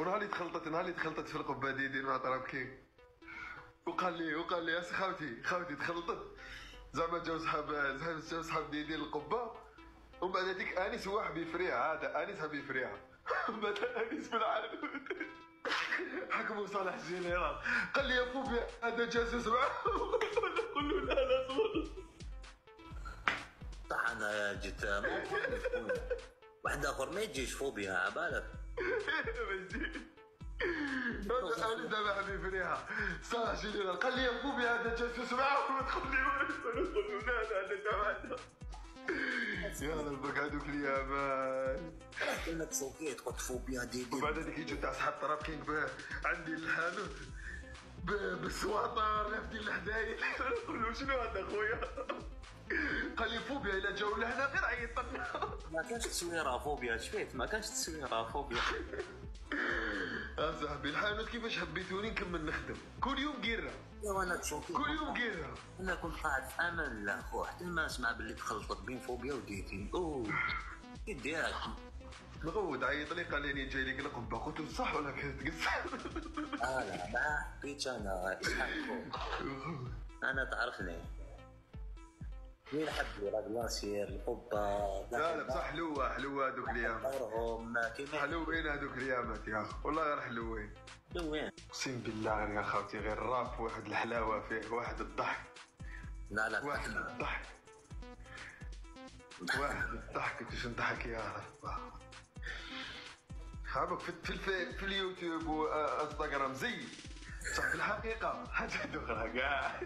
نهار اللي تخلطت في القبه ديدي مع طرابكي، وقال لي اسي خاوتي تخلطت زعما جاو صحاب ديدي القبه، ومن بعد هذيك انيس هو حاب يفريها، هذا انيس حاب يفريها ومن بعد انيس في العالم حكموا صالح الجنرال قال لي يا فوبيا هذا جاسوس معاه نقول له لا صبر صح. انا جيت واحد اخر ما يجيش فوبيا عبالك ما يجيش. انا دابا حاب يفريها صالح الجنرال قال لي يا فوبيا هذا جاسوس معاه تقول له لا هذا يا ربك هذوك اليابان كانك صوكيت قلت فوبيا ديدي. وبعد هذيك يجوا تاع صحاب طرابكين عندي الحانوت بالسواطر لافتين الحدايد نقول له شنو هذا خويا قال لي فوبيا الا جاو لهنا غير عيطنا. ما كانش تصويره فوبيا شفيت ما كانش تصويره فوبيا. صاحبي الحانوت كيفاش حبيتوني نكمل نخدم كل يوم قيره. ايوا انا تشوفي كل يوم قيره. انا كنت قاعد في امان الله خو حتى ما نسمع باللي تخلطت بين فوبيا وديتي. كي ديرك مغود عيط لي قال لي جاي لك القبه قلت له صح ولا كتقص. لا ما حبيتش انا انا تعرفني وين حبوا راجلاسير القبه. لا بصح حلوه هذوك الايامات حلوين هذوك الايامات يا اخي والله غير حلوين. اقسم بالله غير يا خاوتي غير الراب واحد الحلاوه فيه واحد الضحك. لا واحد الضحك كيفاش نضحك يا رب. خابك في اليوتيوب وانستغرام زي صح في الحقيقه حاجه اخرى كاع